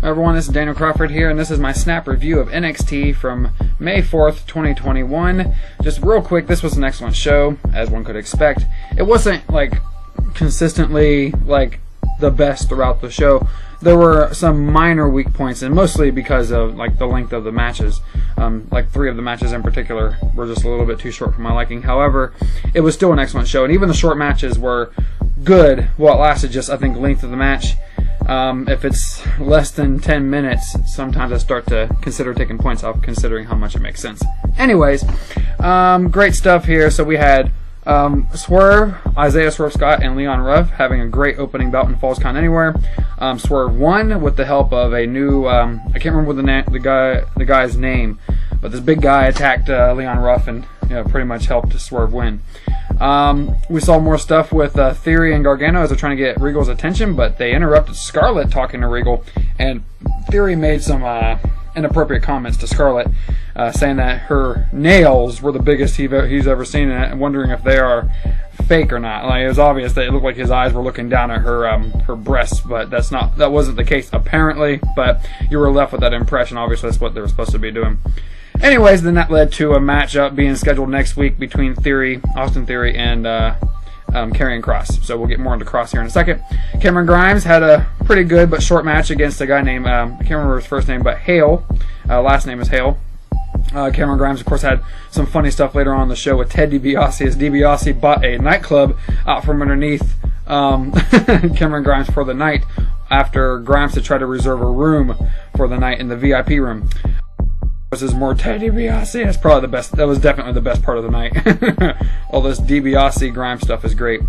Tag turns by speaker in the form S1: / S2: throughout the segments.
S1: everyone, this is Daniel Crawford here, and this is my snap review of NXT from May 4th, 2021. Just real quick, this was an excellent show, as one could expect. It wasn't, like, consistently, like, the best throughout the show. There were some minor weak points, and mostly because of, like, the length of the matches. Like, 3 of the matches in particular were just a little bit too short for my liking. However, it was still an excellent show, and even the short matches were good. Well, it lasted just, I think, length of the match. If it's less than 10 minutes, sometimes I start to consider taking points off, considering how much it makes sense. Anyways, great stuff here. So we had Swerve, Isaiah Swerve Scott, and Leon Ruff having a great opening bout in Falls Count Anywhere. Swerve won with the help of a new, I can't remember the guy's name, but this big guy attacked Leon Ruff and pretty much helped Swerve win. We saw more stuff with Theory and Gargano as they're trying to get Regal's attention, but they interrupted Scarlett talking to Regal, and Theory made some inappropriate comments to Scarlett, saying that her nails were the biggest he's ever seen, and wondering if they are fake or not. Like, it was obvious that it looked like his eyes were looking down at her breasts, but that wasn't the case apparently. But you were left with that impression. Obviously, that's what they were supposed to be doing. Anyways, then that led to a matchup being scheduled next week between Austin Theory, and Karrion Kross. So we'll get more into Kross here in a second. Cameron Grimes had a pretty good but short match against a guy named, I can't remember his first name, but Hale. Last name is Hale. Cameron Grimes, of course, had some funny stuff later on in the show with Ted DiBiase, as DiBiase bought a nightclub out from underneath Cameron Grimes for the night, after Grimes had tried to reserve a room for the night in the VIP room. This is more Ted DiBiase. That's probably the best. That was definitely the best part of the night. All this DiBiase Grimes stuff is great.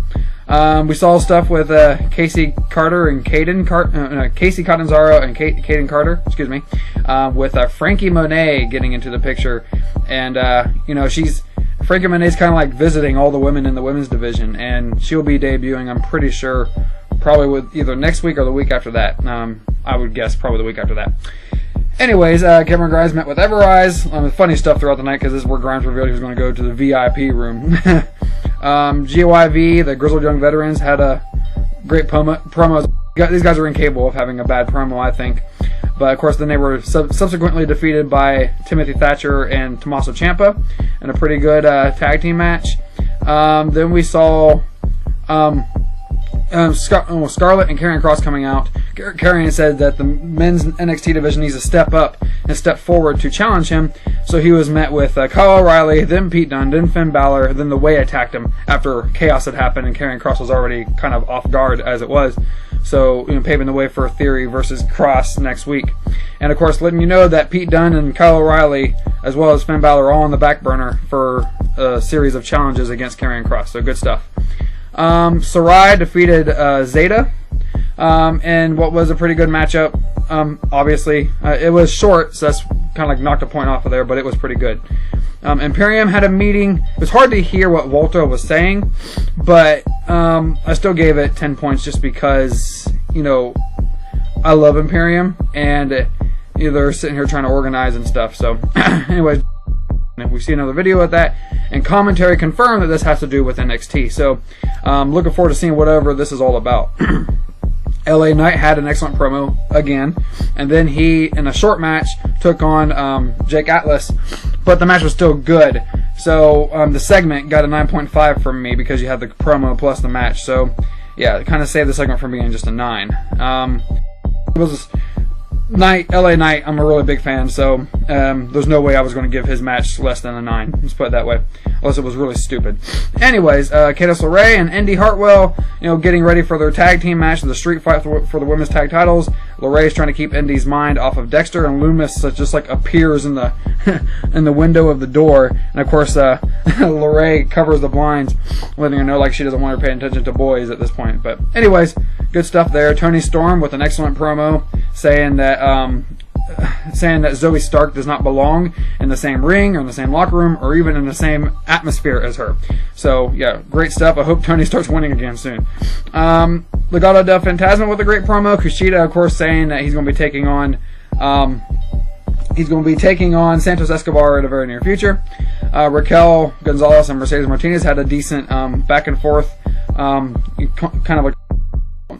S1: We saw stuff with Casey Carter and Casey Catanzaro and Caden Carter. Excuse me. With Frankie Monet getting into the picture, and Frankie Monet's kind of like visiting all the women in the women's division, and she'll be debuting, I'm pretty sure, probably with either next week or the week after that. I would guess probably the week after that. Anyways, Cameron Grimes met with Everrise. Funny stuff throughout the night, because this is where Grimes revealed he was going to go to the VIP room. GYV, the Grizzled Young Veterans, had a great promo. These guys are incapable of having a bad promo, I think. But, of course, then they were subsequently defeated by Timothy Thatcher and Tommaso Ciampa in a pretty good tag team match. Then we saw Scarlett and Karrion Kross coming out. Karrion said that the men's NXT division needs to step up and step forward to challenge him. So he was met with Kyle O'Reilly, then Pete Dunne, then Finn Balor, then The Way attacked him after chaos had happened and Karrion Kross was already kind of off guard as it was. So, paving the way for Theory versus Kross next week. And, of course, letting you know that Pete Dunne and Kyle O'Reilly, as well as Finn Balor, are all on the back burner for a series of challenges against Karrion Kross. So, good stuff. Sarai defeated Zeta, and what was a pretty good matchup. Obviously, it was short, so that's kind of like knocked a point off of there, but it was pretty good. Imperium had a meeting. It was hard to hear what Walter was saying, but I still gave it 10 points just because, I love Imperium, and they're sitting here trying to organize and stuff. So, anyways, we see another video with that, and commentary confirmed that this has to do with NXT. So, looking forward to seeing whatever this is all about. LA Knight had an excellent promo again, and then he, in a short match, took on Jake Atlas, but the match was still good. So the segment got a 9.5 from me because you had the promo plus the match. So yeah, it kind of saved the segment from being just a 9. It was LA Knight, I'm a really big fan, so there's no way I was going to give his match less than a 9. Let's put it that way. Unless it was really stupid. Anyways, Candice LeRae and Indy Hartwell, getting ready for their tag team match, the street fight for the women's tag titles. LeRae is trying to keep Indy's mind off of Dexter, and Loomis just like appears in the in the window of the door. And of course, LeRae covers the blinds, letting her know like she doesn't want her paying attention to boys at this point. But anyways, good stuff there. Toni Storm with an excellent promo, saying that Zoe Stark does not belong in the same ring or in the same locker room or even in the same atmosphere as her. So yeah, great stuff. I hope Tony starts winning again soon. Legado del Fantasma with a great promo. Kushida, of course, saying that he's going to be taking on Santos Escobar in the very near future. Raquel Gonzalez and Mercedes Martinez had a decent back and forth, kind of like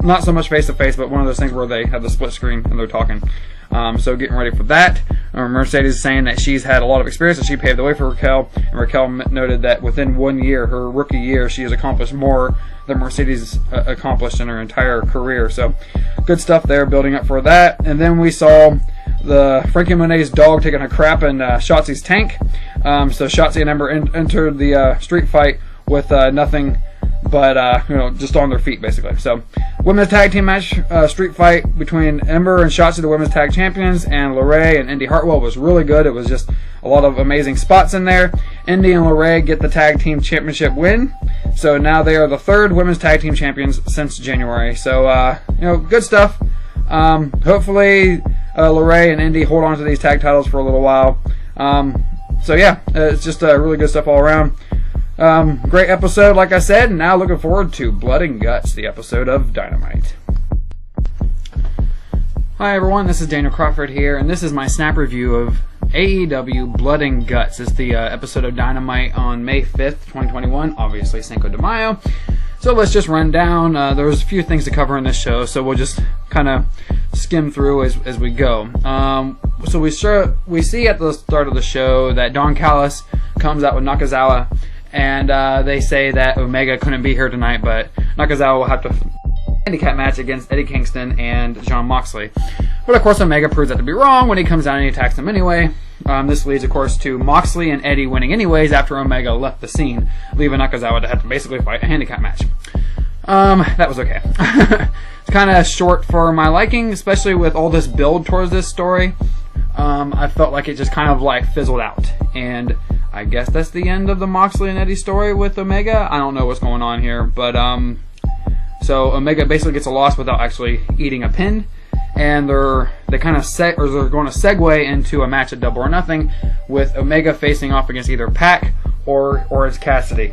S1: not so much face to face, but one of those things where they have the split screen and they're talking. So getting ready for that. Mercedes is saying that she's had a lot of experience and she paved the way for Raquel. And Raquel noted that within 1 year, her rookie year, she has accomplished more than Mercedes accomplished in her entire career. So good stuff there, building up for that. And then we saw the Frankie Monet's dog taking a crap in Shotzi's tank. So Shotzi and Ember entered the street fight with nothing but just on their feet, basically. So women's tag team match, street fight between Ember and Shotzi, the women's tag champions, and LeRae and Indy Hartwell was really good. It was just a lot of amazing spots in there. Indy and LeRae get the tag team championship win. So now they are the third women's tag team champions since January. So good stuff. Hopefully LeRae and Indy hold on to these tag titles for a little while. It's just really good stuff all around. Great episode, like I said, and now looking forward to Blood and Guts, the episode of Dynamite. Hi everyone, this is Daniel Crawford here, and this is my snap review of AEW Blood and Guts. It's the episode of Dynamite on May 5th, 2021, obviously Cinco De Mayo. So let's just run down. There's a few things to cover in this show, so we'll just kind of skim through as we go. So we see at the start of the show that Don Callis comes out with Nakazawa, and they say that Omega couldn't be here tonight, but Nakazawa will have to handicap match against Eddie Kingston and Jon Moxley. But of course Omega proves that to be wrong when he comes down and he attacks them anyway. This leads of course to Moxley and Eddie winning anyways after Omega left the scene, leaving Nakazawa to have to basically fight a handicap match. That was okay. It's kind of short for my liking, especially with all this build towards this story. I felt like it just kind of like fizzled out, and I guess that's the end of the Moxley and Eddie story with Omega. I don't know what's going on here, but so Omega basically gets a loss without actually eating a pin, and they're going to segue into a match at Double or Nothing with Omega facing off against either Pac or it's Cassidy.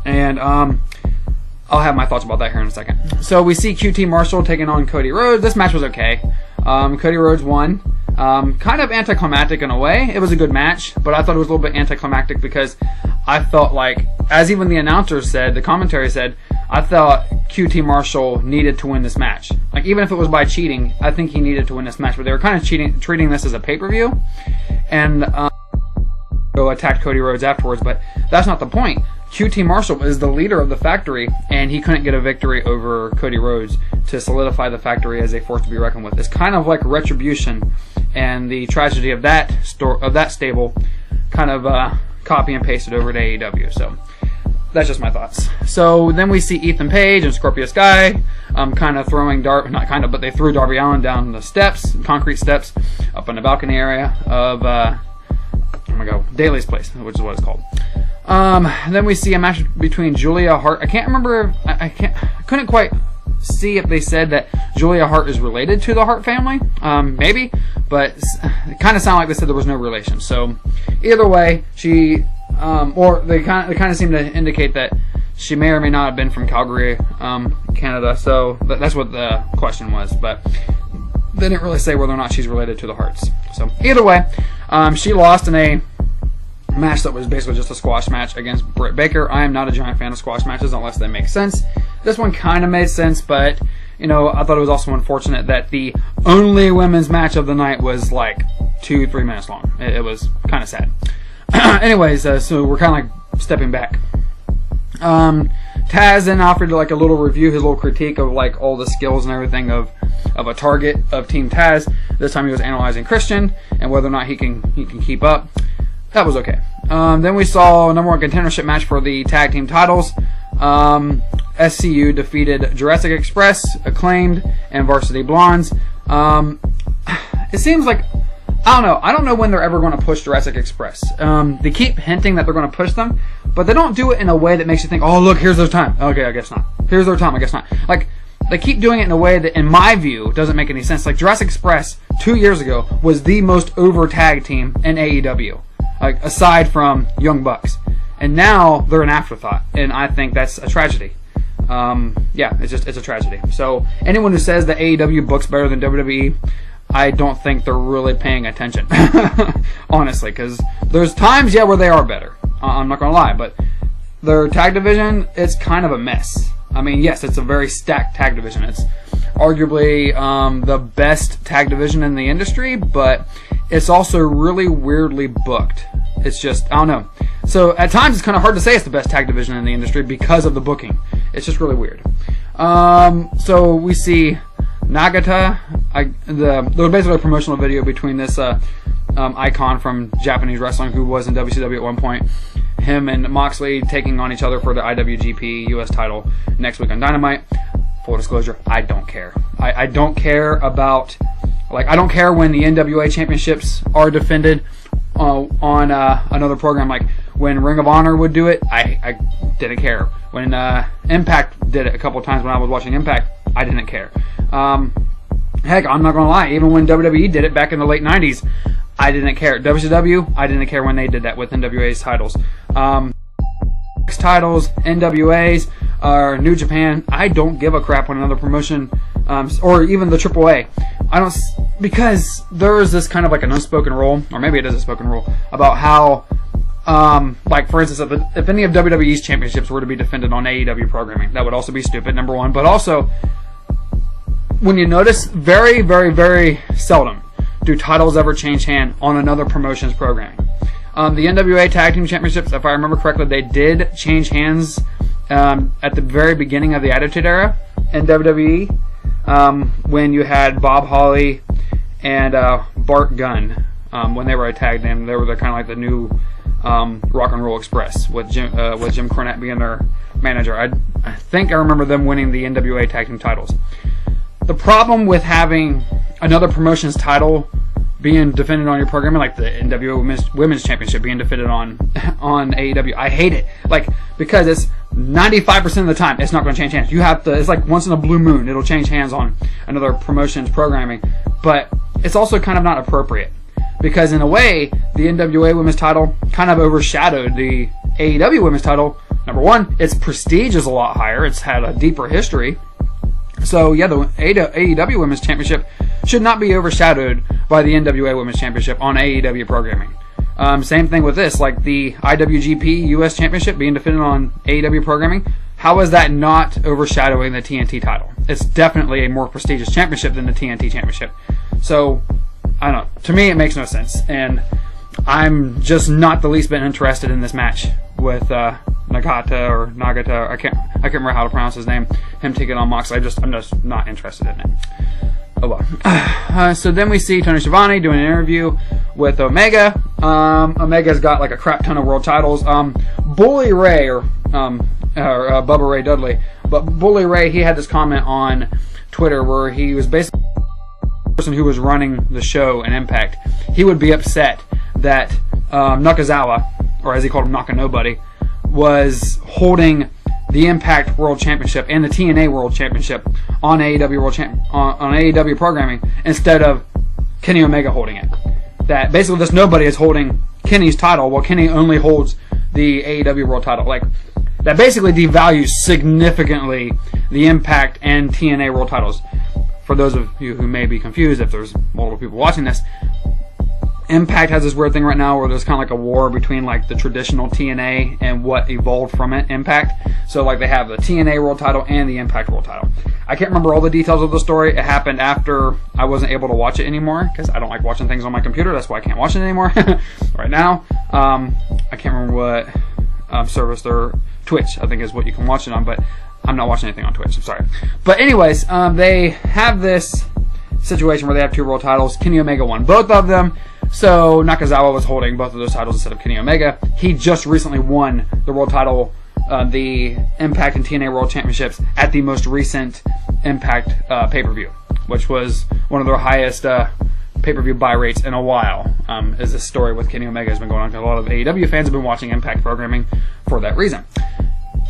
S1: And I'll have my thoughts about that here in a second. So we see QT Marshall taking on Cody Rhodes. This match was okay. Cody Rhodes won. Kind of anticlimactic in a way. It was a good match, but I thought it was a little bit anticlimactic because I felt like, as even the announcer said, the commentary said, I thought QT Marshall needed to win this match. Like, even if it was by cheating, I think he needed to win this match, but they were kind of treating this as a pay-per-view, and go attack Cody Rhodes afterwards, but that's not the point. QT Marshall is the leader of the factory, and he couldn't get a victory over Cody Rhodes to solidify the factory as a force to be reckoned with. It's kind of like Retribution and the tragedy of that stable kind of copy and pasted over to AEW. So that's just my thoughts. So then we see Ethan Page and Scorpio Sky kind of throwing but they threw Darby Allin down the steps, concrete steps, up in the balcony area of Daly's place, which is what it's called. Then we see a match between Julia Hart. I can't remember. I couldn't quite see if they said that Julia Hart is related to the Hart family. Maybe, but it kind of sounded like they said there was no relation. So either way, she or they kind of seem to indicate that she may or may not have been from Calgary, Canada. So that's what the question was, but they didn't really say whether or not she's related to the Harts. So either way, she lost in a match that was basically just a squash match against Britt Baker. I am not a giant fan of squash matches unless they make sense. This one kind of made sense, but I thought it was also unfortunate that the only women's match of the night was like 2-3 minutes long. It was kind of sad. Anyways, so we're kind of like stepping back. Taz then offered like a little review, his little critique of like all the skills and everything of a target of Team Taz. This time he was analyzing Christian and whether or not he can keep up. That was okay. Then we saw a number one contendership match for the tag team titles. SCU defeated Jurassic Express, Acclaimed, and Varsity Blondes. It seems like, I don't know when they're ever going to push Jurassic Express. They keep hinting that they're going to push them, but they don't do it in a way that makes you think, oh look, here's their time. Okay, I guess not. Here's their time, I guess not. Like, they keep doing it in a way that, in my view, doesn't make any sense. Like, Jurassic Express, 2 years ago, was the most over tag team in AEW. Like, aside from Young Bucks. And now they're an afterthought. And I think that's a tragedy. It's a tragedy. So anyone who says that AEW books better than WWE, I don't think they're really paying attention. Honestly, because there's times, where they are better. I'm not going to lie. But their tag division, it's kind of a mess. I mean, yes, it's a very stacked tag division. It's arguably the best tag division in the industry, but it's also really weirdly booked. It's just, I don't know. So at times it's kind of hard to say it's the best tag division in the industry because of the booking. It's just really weird. So we see Nagata. There was basically a promotional video between this icon from Japanese wrestling who was in WCW at one point. Him and Moxley taking on each other for the IWGP US title next week on Dynamite. Full disclosure, I don't care. I don't care about, I don't care when the NWA championships are defended on another program. Like when Ring of Honor would do it, I didn't care. When Impact did it a couple times when I was watching Impact, I didn't care. Heck, I'm not gonna lie, even when WWE did it back in the late 90s, I didn't care. WCW, I didn't care when they did that with NWA's titles. Titles, NWA's, or New Japan, I don't give a crap when another promotion, or even the AAA. Because there is this kind of like an unspoken rule, or maybe it is a spoken rule, about how, for instance, if any of WWE's championships were to be defended on AEW programming, that would also be stupid, number one. But also, when you notice, very, very, very seldom do titles ever change hand on another promotion's programming. The NWA Tag Team Championships, if I remember correctly, they did change hands at the very beginning of the Attitude Era in WWE when you had Bob Holly and Bart Gunn when they were a tag team. They were kind of like the new Rock and Roll Express with Jim Cornette being their manager. I think I remember them winning the NWA Tag Team titles. The problem with having another promotion's title being defended on your programming, like the NWA Women's Championship being defended on AEW, I hate it. Because it's 95% of the time, it's not going to change hands. You have to, it's like once in a blue moon, it'll change hands on another promotion's programming. But it's also kind of not appropriate. Because in a way, the NWA Women's title kind of overshadowed the AEW Women's title. Number one, its prestige is a lot higher. It's had a deeper history. So yeah, the AEW Women's Championship should not be overshadowed by the NWA Women's Championship on AEW programming. Same thing with this, like the IWGP US Championship being defended on AEW programming. How is that not overshadowing the TNT title? It's definitely a more prestigious championship than the TNT Championship. So, I don't know. To me, it makes no sense. And I'm just not the least bit interested in this match with Nagata. I can't remember how to pronounce his name. Him taking on Moxley. I'm just not interested in it. Oh well. So then we see Tony Schiavone doing an interview with Omega. Omega's got like a crap ton of world titles. Bully Ray or Bubba Ray Dudley, but Bully Ray, he had this comment on Twitter where he was basically the person who was running the show in Impact. He would be upset that Nakazawa, or as he called him, Naka Nobody, was holding the Impact World Championship and the TNA World Championship on AEW on AEW programming instead of Kenny Omega holding it. That basically this nobody is holding Kenny's title while Kenny only holds the AEW World title. Like that basically devalues significantly the Impact and TNA World titles. For those of you who may be confused, if there's multiple people watching this, Impact has this weird thing right now where there's kind of like a war between like the traditional TNA and what evolved from it, Impact. So like they have the TNA World title and the Impact World title. I can't remember all the details of the story. It happened after I wasn't able to watch it anymore because I don't like watching things on my computer. That's why I can't watch it anymore right now. I can't remember what service or Twitch I think is what you can watch it on, but I'm not watching anything on Twitch. I'm sorry. But anyways, they have this situation where they have two world titles. Kenny Omega won both of them. So Nakazawa was holding both of those titles instead of Kenny Omega. He just recently won the world title, the Impact and TNA World Championships at the most recent Impact pay-per-view, which was one of their highest pay-per-view buy rates in a while. Is this story with Kenny Omega has been going on because a lot of AEW fans have been watching Impact programming for that reason.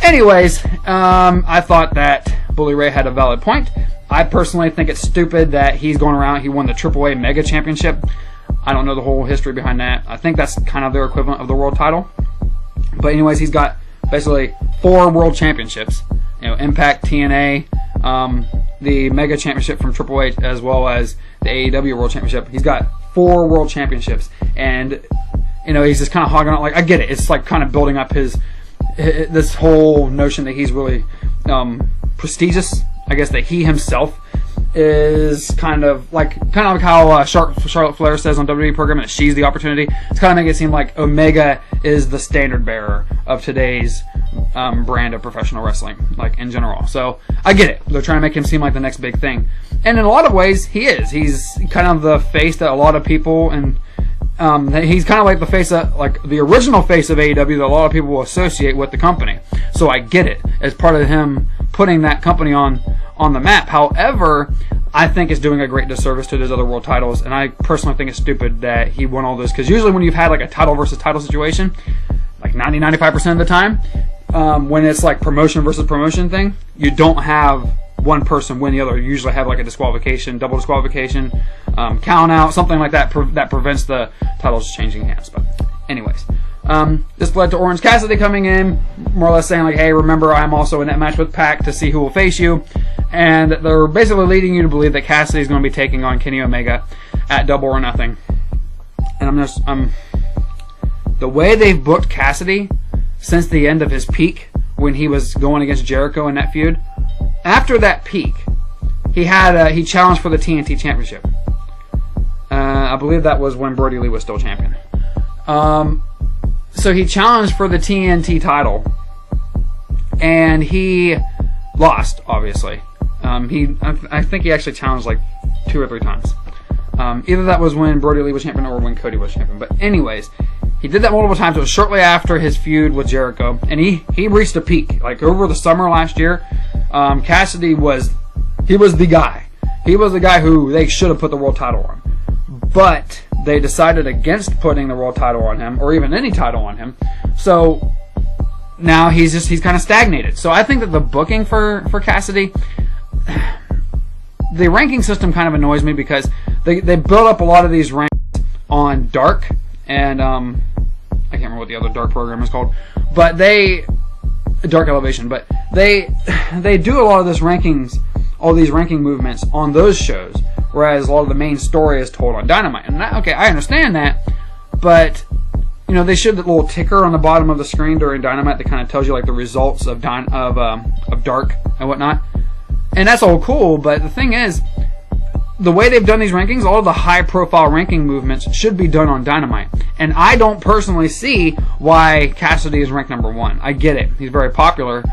S1: Anyways, I thought that Bully Ray had a valid point. I personally think it's stupid that he's going around. He won the AAA Mega Championship. I don't know the whole history behind that. I think that's kind of their equivalent of the world title. But anyways, he's got basically 4 world championships. Impact, TNA, the Mega Championship from Triple H, as well as the AEW World Championship. He's got 4 world championships. And, he's just kind of hogging on. Like, I get it. It's like kind of building up his this whole notion that he's really prestigious. I guess that he himself is kind of like how Charlotte Flair says on WWE program that she's the opportunity. It's kind of making it seem like Omega is the standard bearer of today's brand of professional wrestling, like in general. So I get it. They're trying to make him seem like the next big thing, and in a lot of ways he is. He's kind of the face that a lot of people, and he's kind of like the face that, like the original face of AEW that a lot of people will associate with the company. So I get it as part of him putting that company on the map. However, I think it's doing a great disservice to those other world titles, and I personally think it's stupid that he won all this, because usually when you've had like a title versus title situation, like 90-95% of the time, when it's like promotion versus promotion thing, you don't have one person win the other. You usually have like a disqualification, double disqualification, count out, something like that that prevents the titles changing hands. But anyways, this led to Orange Cassidy coming in, more or less saying like, hey, remember I'm also in that match with Pac to see who will face you. And they're basically leading you to believe that Cassidy is going to be taking on Kenny Omega at Double or Nothing. And the way they've booked Cassidy since the end of his peak, when he was going against Jericho in that feud, after that peak, he challenged for the TNT Championship. I believe that was when Brody Lee was still champion. So he challenged for the TNT title, and he lost, obviously. I think he actually challenged like 2 or 3 times. Either that was when Brody Lee was champion or when Cody was champion. But anyways, he did that multiple times. It was shortly after his feud with Jericho, and he reached a peak. Like over the summer last year, Cassidy was the guy. He was the guy who they should have put the world title on. But they decided against putting the world title on him, or even any title on him. So now he's kind of stagnated. So I think that the booking for Cassidy, the ranking system kind of annoys me, because they build up a lot of these ranks on Dark, and I can't remember what the other Dark program is called, but Dark Elevation, but they do a lot of this rankings, all these ranking movements on those shows, whereas a lot of the main story is told on Dynamite. And I understand that, but they should the little ticker on the bottom of the screen during Dynamite that kind of tells you like the results of Dark and whatnot. And that's all cool, but the thing is, the way they've done these rankings, all of the high-profile ranking movements should be done on Dynamite. And I don't personally see why Cassidy is ranked number 1. I get it. He's very popular.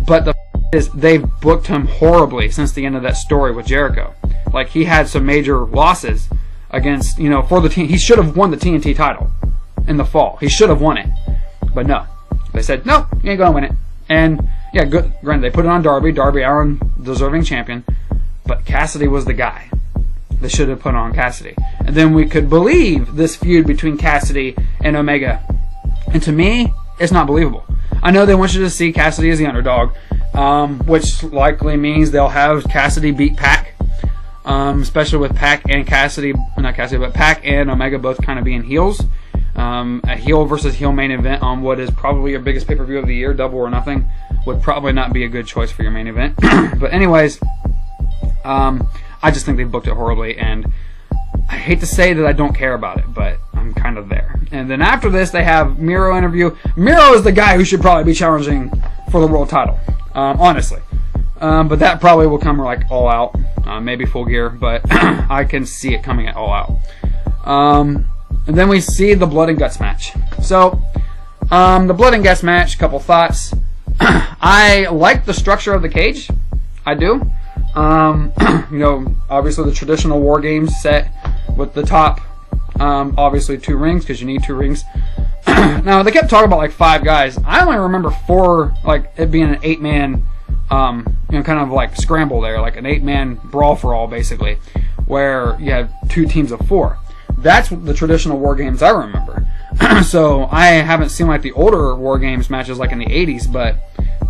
S1: But the is they've booked him horribly since the end of that story with Jericho. Like, he had some major losses against, for the team. He should have won the TNT title in the fall. He should have won it. But no. They said, no, you ain't going to win it. And, yeah, good. Granted, they put it on Darby. Darby, our deserving champion. But Cassidy was the guy. They should have put on Cassidy. And then we could believe this feud between Cassidy and Omega. And to me, it's not believable. I know they want you to see Cassidy as the underdog, which likely means they'll have Cassidy beat Pac, especially with Pac and Pac and Omega both kind of being heels. A heel versus heel main event on what is probably your biggest pay-per-view of the year, Double or Nothing, would probably not be a good choice for your main event. But anyways, I just think they've booked it horribly, and I hate to say that I don't care about it, but I'm kind of there. And then after this, they have Miro interview. Miro is the guy who should probably be challenging for the world title, honestly. But that probably will come like All Out, maybe Full Gear, but I can see it coming at All Out. And then we see the Blood and Guts match. So, the Blood and Guts match, couple thoughts. I like the structure of the cage. I do. Obviously the traditional War Games set with the top, obviously 2 rings, because you need 2 rings. Now, they kept talking about like 5 guys. I only remember 4, like it being an 8-man, kind of like scramble there, like an 8-man brawl for all, basically, where you have 2 teams of 4. That's the traditional War Games I remember. So I haven't seen like the older War Games matches like in the 80s, but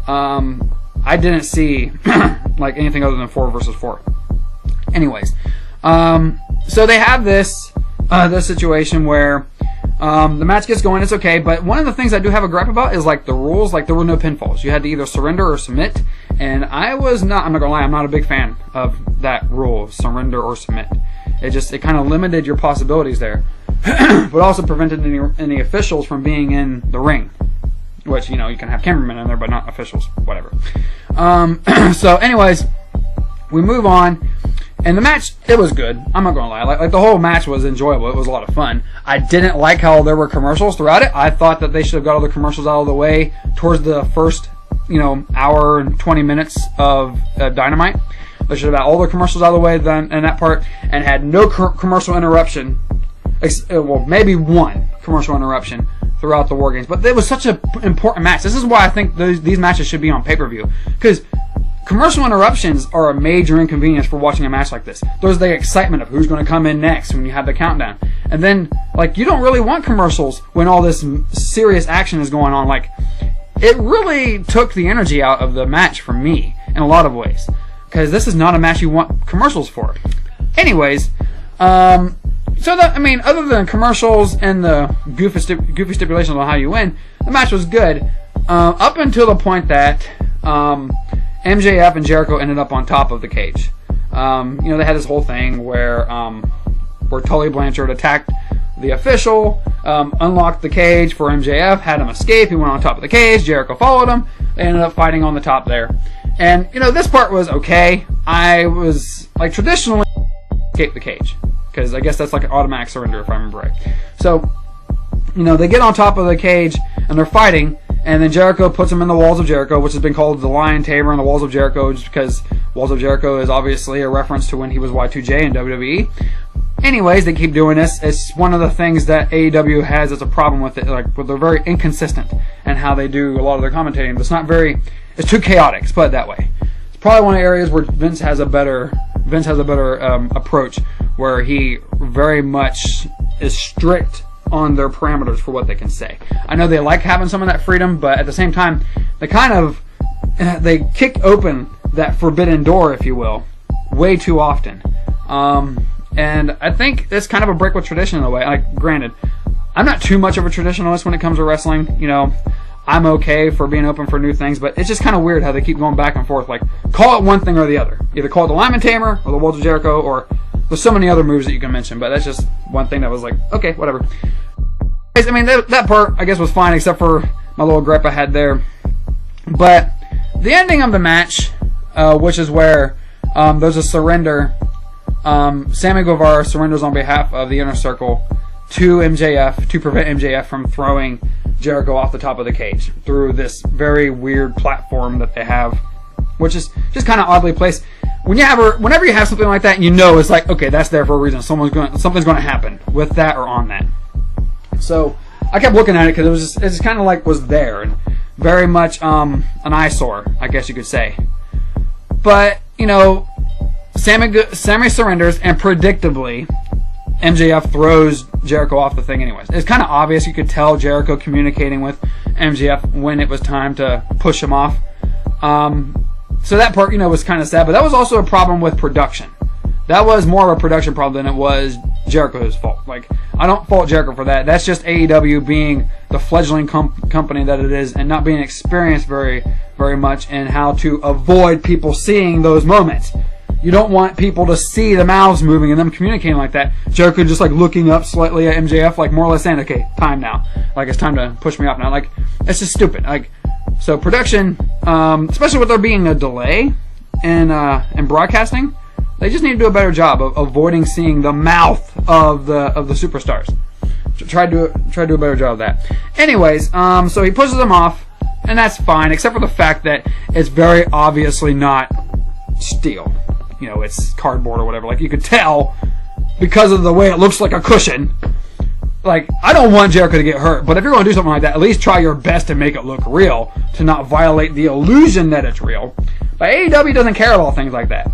S1: I didn't see like anything other than 4 versus 4. Anyways, so they have this situation where the match gets going. It's okay, but one of the things I do have a gripe about is like the rules. Like, there were no pinfalls. You had to either surrender or submit, and I'm not gonna lie, I'm not a big fan of that rule, surrender or submit. It kind of limited your possibilities there, but also prevented any officials from being in the ring. which, you know, you can have cameramen in there, but not officials, whatever. So anyways, we move on, and the match, it was good. I'm not gonna lie, like the whole match was enjoyable. It was a lot of fun. I didn't like how there were commercials throughout it. I thought that they should have got all the commercials out of the way towards the first, you know, hour and 20 minutes of Dynamite. They should have had all the commercials out of the way then in that part, and had no commercial interruption. Well, maybe one commercial interruption throughout the War Games. But it was such an important match. This is why I think these matches should be on pay-per-view. Because commercial interruptions are a major inconvenience for watching a match like this. There's the excitement of who's going to come in next when you have the countdown. And then, like, you don't really want commercials when all this serious action is going on. Like, it really took the energy out of the match for me in a lot of ways. Because this is not a match you want commercials for. Anyways, so that, I mean, other than commercials and the goofy stipulations on how you win, the match was good. Up until the point that MJF and Jericho ended up on top of the cage. You know, they had this whole thing where Tully Blanchard attacked the official, unlocked the cage for MJF, had him escape. He went on top of the cage. Jericho followed him. They ended up fighting on the top there. And, you know, this part was okay. I was, like, traditionally escape the cage. Because I guess that's like an automatic surrender if I remember right. So, you know, they get on top of the cage and they're fighting. And then Jericho puts them in the Walls of Jericho, which has been called the Lion Tamer and the Walls of Jericho, just because Walls of Jericho is obviously a reference to when he was Y2J in WWE. Anyways, they keep doing this. It's one of the things that AEW has as a problem with it. Like, they're very inconsistent in how they do a lot of their commentating. It's too chaotic. Let's put it that way. It's probably one of the areas where Vince has a better approach, where he very much is strict on their parameters for what they can say. I know they like having some of that freedom, but at the same time, they kick open that forbidden door, if you will, way too often. And I think it's kind of a break with tradition in a way. Like, granted, I'm not too much of a traditionalist when it comes to wrestling. You know, I'm okay for being open for new things, but it's just kind of weird how they keep going back and forth. Like, call it one thing or the other. Either call it the Lion Tamer or the Walls of Jericho, or there's so many other moves that you can mention, but that's just one thing that was like, okay, whatever. I mean, that part, I guess, was fine, except for my little gripe I had there. But the ending of the match, which is where there's a surrender. Sammy Guevara surrenders on behalf of the Inner Circle to MJF to prevent MJF from throwing Jericho off the top of the cage through this very weird platform that they have, which is just kind of oddly placed. Whenever you have something like that, you know it's like, okay, that's there for a reason. Something's going to happen with that or on that. So I kept looking at it because it just kind of like was there and very much an eyesore, I guess you could say. But you know, Sammy surrenders, and predictably, MJF throws Jericho off the thing anyways. It's kind of obvious. You could tell Jericho communicating with MJF when it was time to push him off. So that part, you know, was kind of sad. But that was also a problem with production. That was more of a production problem than it was Jericho's fault. Like, I don't fault Jericho for that. That's just AEW being the fledgling company that it is and not being experienced very, very much in how to avoid people seeing those moments. You don't want people to see the mouths moving and them communicating like that. Jericho just like looking up slightly at MJF, like more or less saying, okay, time now. Like, it's time to push me off now. Like, it's just stupid. Like, so production, especially with there being a delay in broadcasting, they just need to do a better job of avoiding seeing the mouth of the superstars. Try to do a better job of that. Anyways, so he pushes them off, and that's fine, except for the fact that it's very obviously not steel. You know, it's cardboard or whatever. Like, you could tell because of the way it looks like a cushion. Like, I don't want Jericho to get hurt, but if you're going to do something like that, at least try your best to make it look real, to not violate the illusion that it's real. But AEW doesn't care about things like that.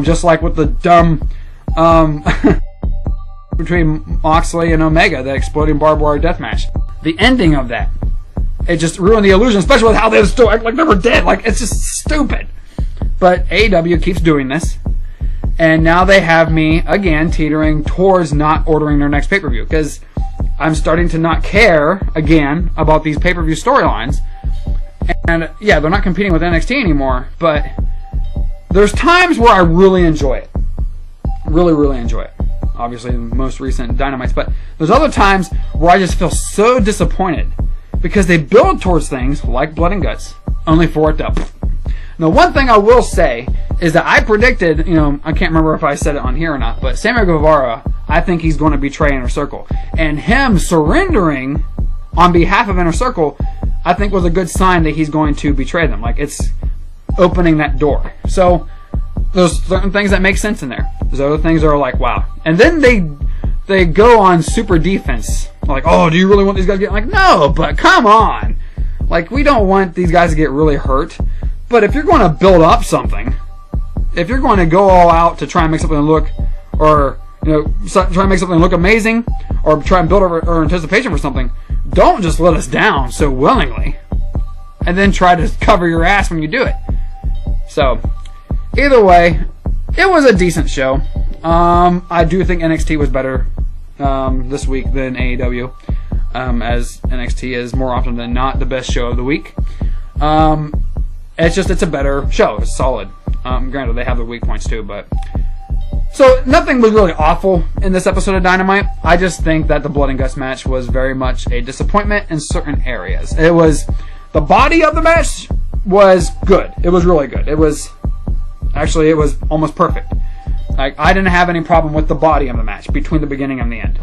S1: Just like with the dumb between Moxley and Omega, the exploding barbed wire death match. The ending of that, it just ruined the illusion, especially with how they still act like they were dead. Like, it's just stupid. But AEW keeps doing this, and now they have me again teetering towards not ordering their next pay-per-view, because I'm starting to not care again about these pay-per-view storylines. And yeah, they're not competing with NXT anymore, but there's times where I really enjoy it. Really, really enjoy it. Obviously, the most recent Dynamites. But there's other times where I just feel so disappointed because they build towards things like blood and guts, only for it to... Now, one thing I will say is that I predicted, I can't remember if I said it on here or not, but Sammy Guevara, I think he's going to betray Inner Circle. And him surrendering on behalf of Inner Circle, I think was a good sign that he's going to betray them. Like, it's opening that door. So, there's certain things that make sense in there. There's other things that are like, wow. And then they go on super defense. Like, oh, do you really want these guys to get... Like, no, but come on. Like, we don't want these guys to get really hurt. But if you're going to build up something, if you're going to go all out to try and make something look, or try and make something look amazing, or try and build our anticipation for something, don't just let us down so willingly, and then try to cover your ass when you do it. So, either way, it was a decent show. I do think NXT was better this week than AEW, as NXT is more often than not the best show of the week. It's a better show. It's solid. Granted, they have their weak points too, but... So, nothing was really awful in this episode of Dynamite. I just think that the Blood and Guts match was very much a disappointment in certain areas. The body of the match was good. It was really good. It was almost perfect. I didn't have any problem with the body of the match between the beginning and the end.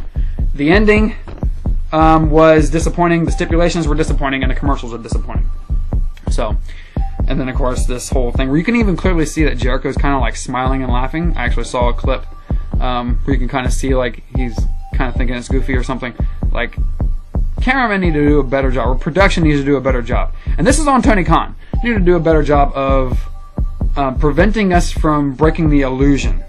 S1: The ending was disappointing. The stipulations were disappointing, and the commercials were disappointing. So... And then, of course, this whole thing where you can even clearly see that Jericho's kind of like smiling and laughing. I actually saw a clip where you can kind of see like he's kind of thinking it's goofy or something. Like, cameramen need to do a better job, or production needs to do a better job. And this is on Tony Khan. They need to do a better job of preventing us from breaking the illusion.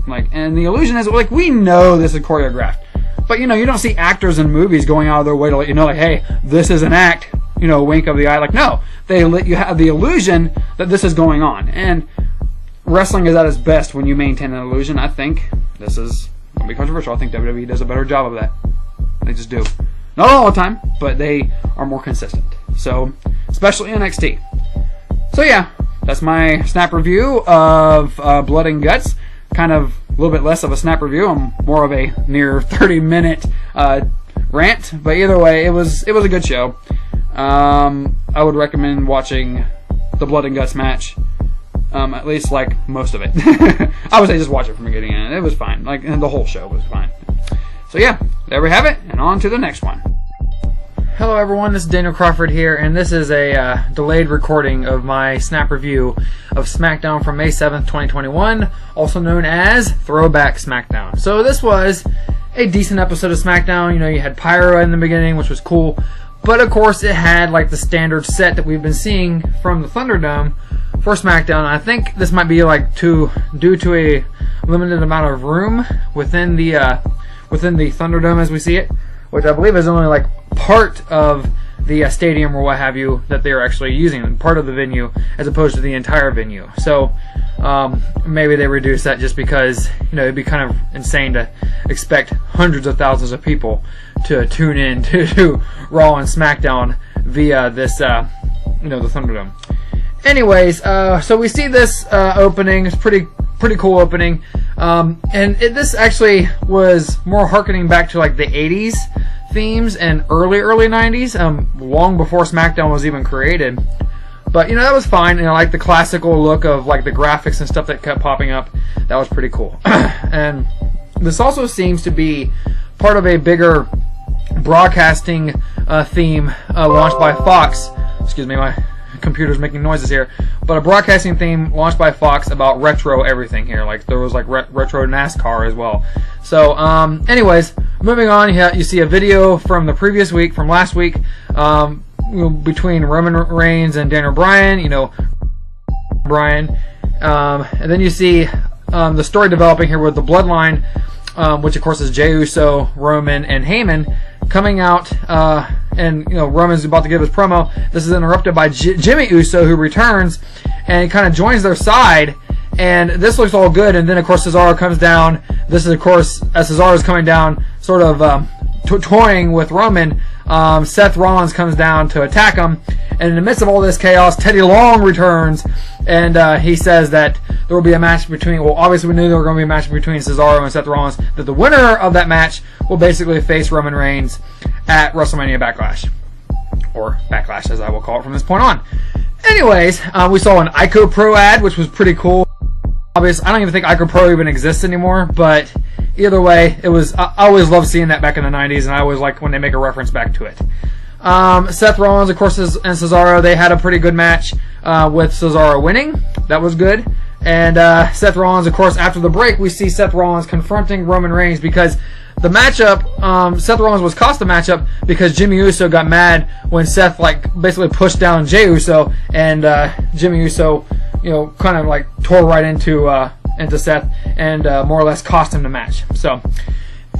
S1: And the illusion is, like, we know this is choreographed. But, you don't see actors in movies going out of their way to let you know, like, hey, this is an act. Wink of the eye. Like, no. They let you have the illusion that this is going on. And wrestling is at its best when you maintain an illusion. I think this is going to be controversial. I think WWE does a better job of that. They just do. Not all the time, but they are more consistent. So, especially NXT. So, yeah. That's my snap review of Blood and Guts. Kind of a little bit less of a snap review. I'm more of a near 30-minute rant. But either way, it was a good show. I would recommend watching the Blood and Guts match, at least like most of it. I would say just watch it from the beginning to end. It was fine. And the whole show was fine. So yeah, there we have it, and on to the next one. Hello everyone, this is Daniel Crawford here, and this is a delayed recording of my snap review of SmackDown from May 7th, 2021, also known as Throwback SmackDown. So this was a decent episode of SmackDown. You had Pyro in the beginning, which was cool. But, of course, it had, the standard set that we've been seeing from the Thunderdome for SmackDown. I think this might be, due to a limited amount of room within the Thunderdome as we see it, which I believe is only, part of the stadium or what have you that they're actually using, part of the venue, as opposed to the entire venue. So, maybe they reduce that just because, it'd be kind of insane to expect hundreds of thousands of people to tune in to Raw and SmackDown via this, the Thunderdome. Anyways, so we see this opening. It's pretty cool opening. And this actually was more harkening back to the 80s themes and early 90s, long before SmackDown was even created. But, that was fine. The classical look of, the graphics and stuff that kept popping up. That was pretty cool. And this also seems to be part of a bigger broadcasting theme launched by Fox. Excuse me, my computer's making noises here. But a broadcasting theme launched by Fox about retro everything here. There was, retro NASCAR as well. So, anyways, moving on, you see a video from the previous week, from last week, between Roman Reigns and Daniel Bryan, Bryan. And then you see the story developing here with the Bloodline, which of course is Jey Uso, Roman, and Heyman, coming out, and Roman's about to give his promo. This is interrupted by Jimmy Uso, who returns and kind of joins their side. And this looks all good. And then of course Cesaro comes down. This is of course as Cesaro is coming down, sort of toying with Roman. Seth Rollins comes down to attack him. And in the midst of all this chaos, Teddy Long returns, and he says that there will be a match between, well, obviously we knew there was going to be a match between Cesaro and Seth Rollins, that the winner of that match will basically face Roman Reigns at WrestleMania Backlash. or Backlash as I will call it from this point on. Anyways, we saw an Ico Pro ad, which was pretty cool. Obviously, I don't even think Ico Pro even exists anymore, but either way, it was. I always loved seeing that back in the 90s, and I always like when they make a reference back to it. Seth Rollins, of course, and Cesaro, they had a pretty good match with Cesaro winning. That was good. And Seth Rollins, of course, after the break, we see Seth Rollins confronting Roman Reigns because the matchup, Seth Rollins was cost the matchup because Jimmy Uso got mad when Seth basically pushed down Jey Uso, and Jimmy Uso, kind of tore right into Seth and more or less cost him the match. So,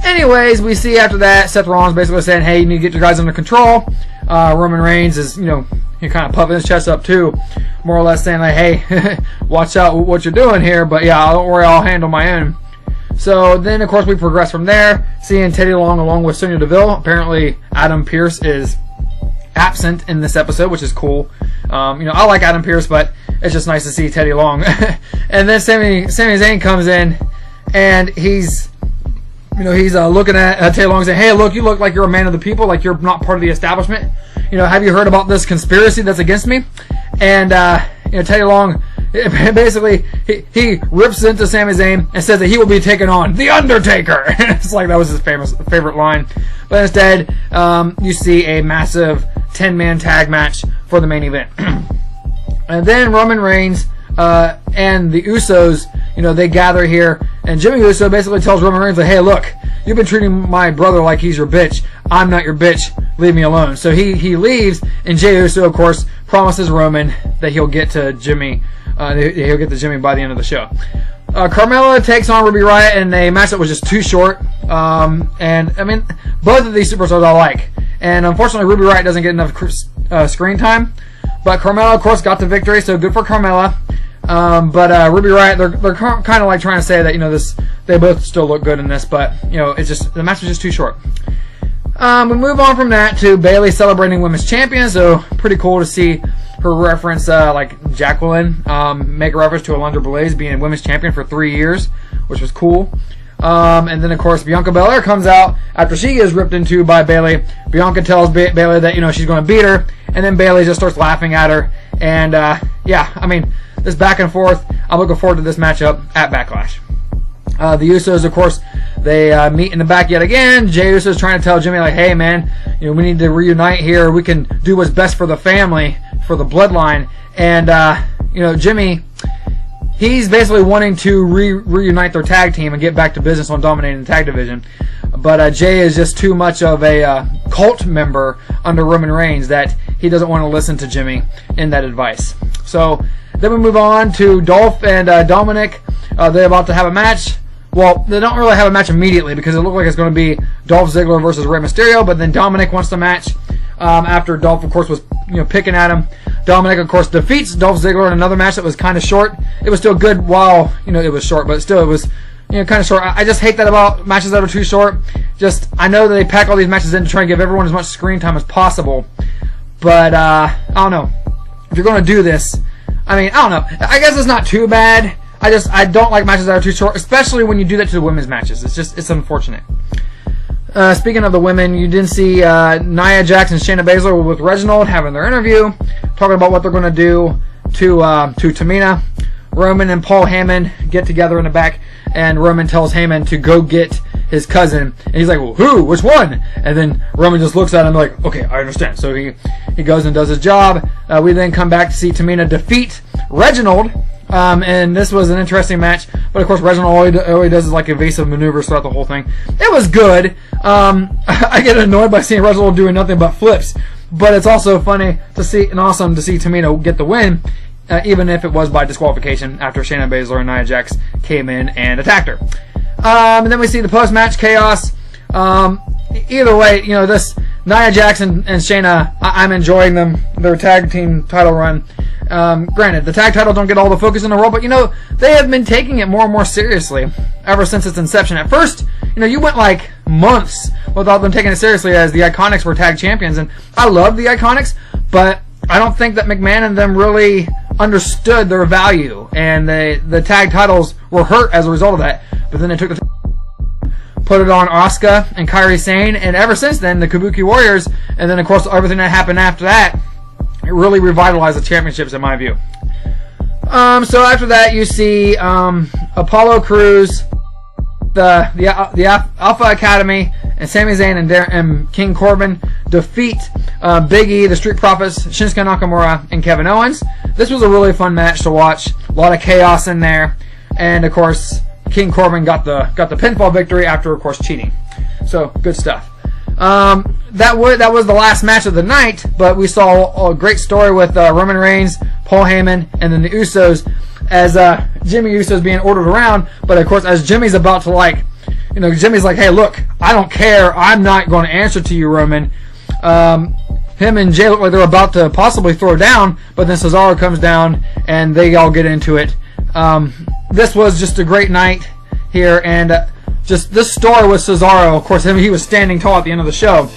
S1: anyways, we see after that Seth Rollins basically saying, "Hey, you need to get your guys under control." Roman Reigns is, he kind of puffing his chest up too, more or less saying "Hey, watch out what you're doing here." But yeah, don't worry, I'll handle my own. So then, of course, we progress from there, seeing Teddy Long along with Sonya Deville. Apparently, Adam Pearce is absent in this episode, which is cool. I like Adam Pearce, but it's just nice to see Teddy Long. And then Sami Zayn comes in, and he's looking at Teddy Long saying, "Hey, look, you look like you're a man of the people, like you're not part of the establishment. Have you heard about this conspiracy that's against me?" And Teddy Long, basically, he rips into Sami Zayn and says that he will be taking on The Undertaker. It's like that was his favorite line. But instead, you see a massive 10-man tag match for the main event. And then Roman Reigns and the Usos, they gather here, and Jimmy Uso basically tells Roman Reigns, "Hey, look, you've been treating my brother like he's your bitch. I'm not your bitch. Leave me alone." So he leaves, and Jey Uso, of course, promises Roman that he'll get to Jimmy. He'll get to Jimmy by the end of the show. Carmelo takes on Ruby Riott, and a match that was just too short. And I mean, both of these superstars I like, and unfortunately, Ruby Riott doesn't get enough screen time. But Carmelo, of course, got the victory, so good for Carmella. But Ruby Riott, they're kind of like trying to say that they both still look good in this, but it's just the match was just too short. We move on from that to Bayley celebrating women's champion, so pretty cool to see her reference, Jacqueline, make a reference to Alundra Blaze being women's champion for 3 years, which was cool. And then, of course, Bianca Belair comes out after she is ripped into by Bayley. Bianca tells Bayley that, she's going to beat her, and then Bayley just starts laughing at her. And, this back and forth, I'm looking forward to this matchup at Backlash. The Usos, of course, they meet in the back yet again. Jey Uso is trying to tell Jimmy, "Hey, man, we need to reunite here. We can do what's best for the family, for the bloodline." And, Jimmy, he's basically wanting to reunite their tag team and get back to business on dominating the tag division. But Jey is just too much of a cult member under Roman Reigns that he doesn't want to listen to Jimmy in that advice. So then we move on to Dolph and Dominic. They're about to have a match. Well, they don't really have a match immediately because it looked like it's going to be Dolph Ziggler versus Rey Mysterio, but then Dominic wants the match after Dolph, of course, was picking at him. Dominic, of course, defeats Dolph Ziggler in another match that was kind of short. It was still good while, it was short, but still it was kind of short. I just hate that about matches that are too short. I know that they pack all these matches in to try and give everyone as much screen time as possible, but I don't know. If you're going to do this, I don't know. I guess it's not too bad. I don't like matches that are too short, especially when you do that to the women's matches. It's unfortunate. Speaking of the women, you didn't see Nia Jax and Shayna Baszler with Reginald having their interview, talking about what they're going to do to Tamina. Roman and Paul Heyman get together in the back, and Roman tells Heyman to go get his cousin, and he's like, "Well, who? Which one?" And then Roman just looks at him like, "Okay, I understand." So he goes and does his job. We then come back to see Tamina defeat Reginald. And this was an interesting match, but of course Reginald all he does is evasive maneuvers throughout the whole thing. It was good. I get annoyed by seeing Reginald doing nothing but flips, but it's also funny to see and awesome to see Tamina get the win, even if it was by disqualification after Shayna Baszler and Nia Jax came in and attacked her. And then we see the post-match chaos. Either way, this Nia Jax and Shayna, I'm enjoying them. Their tag team title run. Granted, the tag title don't get all the focus in the world, but they have been taking it more and more seriously ever since its inception. At first, you went months without them taking it seriously as the Iconics were tag champions, and I love the Iconics, but I don't think that McMahon and them really understood their value, and the tag titles were hurt as a result of that. But then they took the put it on Asuka and Kairi Sane, and ever since then, the Kabuki Warriors, and then of course everything that happened after that, it really revitalized the championships in my view. So after that, you see Apollo Crews, the Alpha Academy, and Sami Zayn and King Corbin defeat Big E, the Street Profits, Shinsuke Nakamura, and Kevin Owens. This was a really fun match to watch. A lot of chaos in there, and of course, King Corbin got the pinfall victory after, of course, cheating. So good stuff. That was the last match of the night, but we saw a great story with Roman Reigns, Paul Heyman, and then the Usos, as Jimmy Uso's being ordered around. But of course, as Jimmy's about to Jimmy's like, hey, look, I don't care. I'm not going to answer to you, Roman. Him and Jay look like they're about to possibly throw down, but then Cesaro comes down, and they all get into it. This was just a great night here, and just this story with Cesaro, of course, he was standing tall at the end of the show.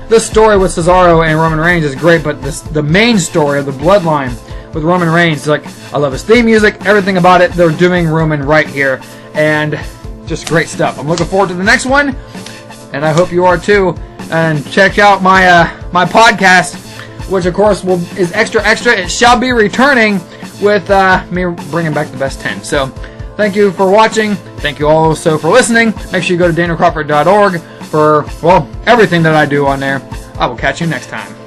S1: This story with Cesaro and Roman Reigns is great, but the main story of the bloodline with Roman Reigns, I love his theme music, everything about it. They're doing Roman right here, and just great stuff. I'm looking forward to the next one, and I hope you are too. And check out my my podcast, which of course is extra. It shall be returning with me bringing back the best 10. So thank you for watching. Thank you also for listening. Make sure you go to DanielCrawford.org for everything that I do on there. I will catch you next time.